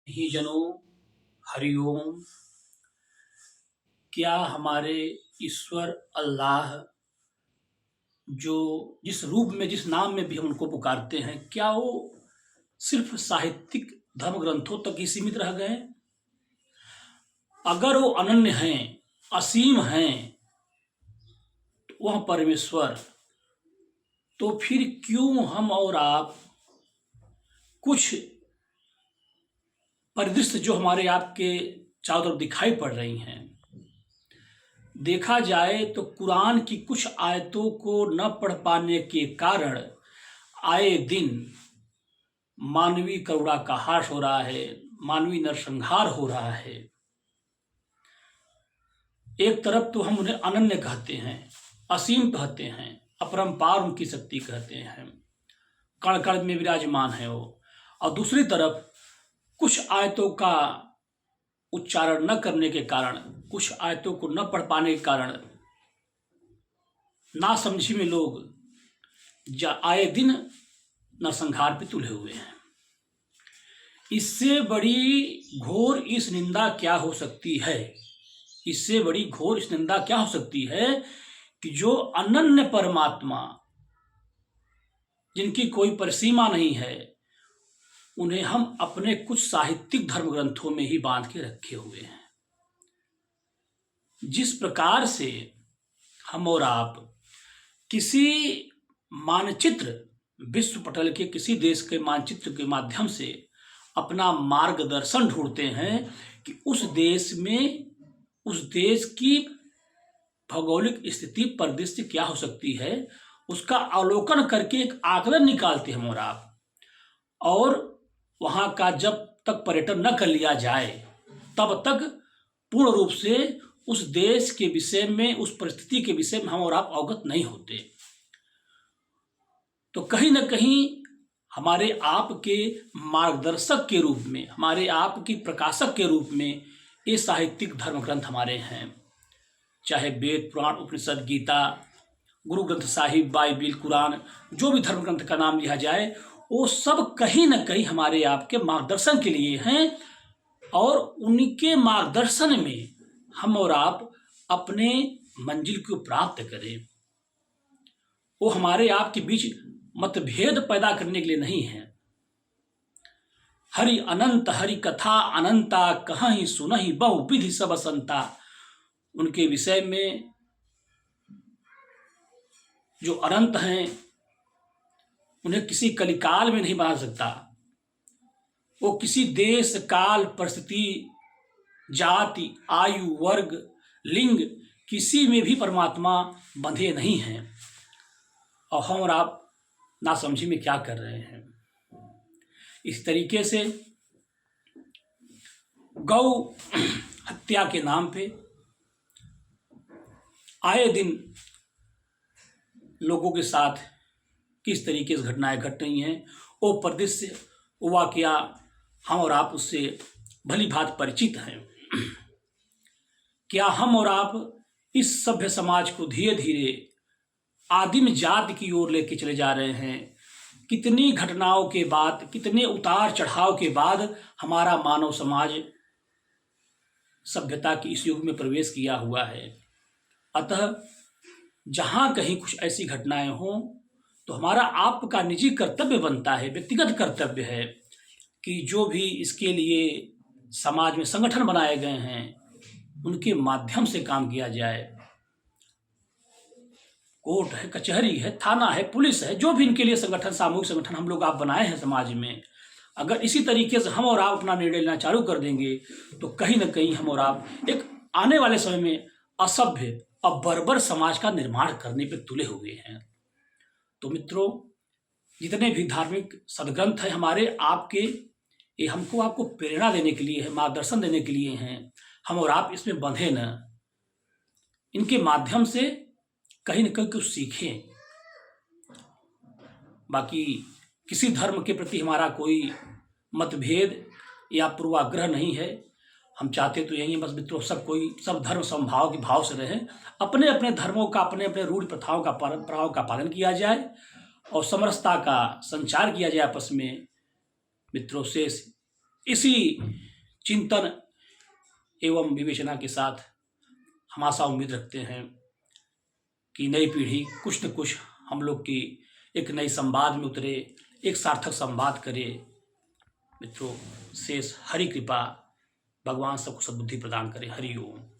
ही जनों, हरिओम। क्या हमारे ईश्वर अल्लाह जो जिस रूप में जिस नाम में भी हम उनको पुकारते हैं, क्या वो सिर्फ साहित्यिक धर्म ग्रंथों तक ही सीमित रह गए? अगर वो अनन्य हैं, असीम हैं, तो वह परमेश्वर, तो फिर क्यों हम और आप कुछ परिदृश्य जो हमारे आपके चारों तरफ दिखाई पड़ रही हैं, देखा जाए तो कुरान की कुछ आयतों को न पढ़ पाने के कारण आए दिन मानवीय करुणा का ह्रास हो रहा है, मानवीय नरसंहार हो रहा है। एक तरफ तो हम उन्हें अनन्य कहते हैं, असीम कहते हैं, अपरंपार उनकी शक्ति कहते हैं, कण कण में विराजमान है वो, और दूसरी तरफ कुछ आयतों का उच्चारण न करने के कारण, कुछ आयतों को न पढ़ पाने के कारण नासमझी में लोग आए दिन नरसंहार पे तुले हुए हैं। इससे बड़ी घोर इस निंदा क्या हो सकती है? इससे बड़ी घोर इस निंदा क्या हो सकती है कि जो अनन्य परमात्मा, जिनकी कोई परिसीमा नहीं है, उन्हें हम अपने कुछ साहित्यिक धर्म ग्रंथों में ही बांध के रखे हुए हैं। जिस प्रकार से हम और आप किसी मानचित्र, विश्व पटल के किसी देश के मानचित्र के माध्यम से अपना मार्गदर्शन ढूंढते हैं कि उस देश में, उस देश की भौगोलिक स्थिति परिदृश्य क्या हो सकती है, उसका अवलोकन करके एक आकलन निकालते हैं हम और आप। और वहाँ का जब तक पर्यटन न कर लिया जाए, तब तक पूर्ण रूप से उस देश के विषय में, उस परिस्थिति के विषय में हम और आप अवगत नहीं होते। तो कहीं न कहीं हमारे आप के मार्गदर्शक के रूप में, हमारे आप की प्रकाशक के रूप में ये साहित्यिक धर्म ग्रंथ हमारे हैं। चाहे वेद, पुराण, उपनिषद, गीता, गुरु ग्रंथ साहिब, बाइबिल, कुरान, जो भी धर्म ग्रंथ का नाम लिया जाए, वो सब कहीं न कहीं हमारे आपके मार्गदर्शन के लिए हैं। और उनके मार्गदर्शन में हम और आप अपने मंजिल को प्राप्त करें। वो हमारे आपके बीच मतभेद पैदा करने के लिए नहीं है। हरि अनंत हरि कथा अनंता, कहीं सुनहि बहु विधि सब संता। उनके विषय में जो अनंत हैं, उन्हें किसी कलिकाल में नहीं बना सकता। वो किसी देश, काल, परिस्थिति, जाति, आयु, वर्ग, लिंग, किसी में भी परमात्मा बंधे नहीं हैं। और हम और आप नासमझी में क्या कर रहे हैं? इस तरीके से गौ हत्या के नाम पे आए दिन लोगों के साथ किस तरीके से घटनाएं घट रही हैं, वो परिदृश्य, वो वाकया हम और आप उससे भली भांति परिचित हैं। क्या हम और आप इस सभ्य समाज को धीरे धीरे आदिम जाति की ओर लेके चले जा रहे हैं? कितनी घटनाओं के बाद, कितने उतार चढ़ाव के बाद हमारा मानव समाज सभ्यता की इस युग में प्रवेश किया हुआ है। अतः जहाँ कहीं कुछ ऐसी घटनाएं हों, तो हमारा आपका निजी कर्तव्य बनता है, व्यक्तिगत कर्तव्य है कि जो भी इसके लिए समाज में संगठन बनाए गए हैं, उनके माध्यम से काम किया जाए। कोर्ट है, कचहरी है, थाना है, पुलिस है, जो भी इनके लिए संगठन, सामूहिक संगठन हम लोग आप बनाए हैं समाज में, अगर इसी तरीके से हम और आप अपना निर्णय लेना चालू कर देंगे, तो कहीं ना कहीं हम और आप एक आने वाले समय में असभ्य और बर्बर समाज का निर्माण करने पे तुले हुए हैं। तो मित्रों, जितने भी धार्मिक सदग्रंथ हैं हमारे आपके, ये हमको आपको प्रेरणा देने के लिए है, मार्गदर्शन देने के लिए हैं। हम और आप इसमें बंधे न, इनके माध्यम से कहीं न कहीं कुछ सीखें। बाकी किसी धर्म के प्रति हमारा कोई मतभेद या पूर्वाग्रह नहीं है। हम चाहते तो यही है बस मित्रों, सब धर्म समभाव के भाव से रहें, अपने अपने धर्मों का, अपने अपने रूढ़ प्रथाओं का, परंपराओं का पालन किया जाए और समरसता का संचार किया जाए आपस में। मित्रों, शेष इसी चिंतन एवं विवेचना के साथ हम आशा उम्मीद रखते हैं कि नई पीढ़ी कुछ न कुछ हम लोग की एक नई संवाद में उतरे, एक सार्थक संवाद करे। मित्रों, शेष हरि कृपा, भगवान सबको सद्बुद्धि प्रदान करे। हरि ओम।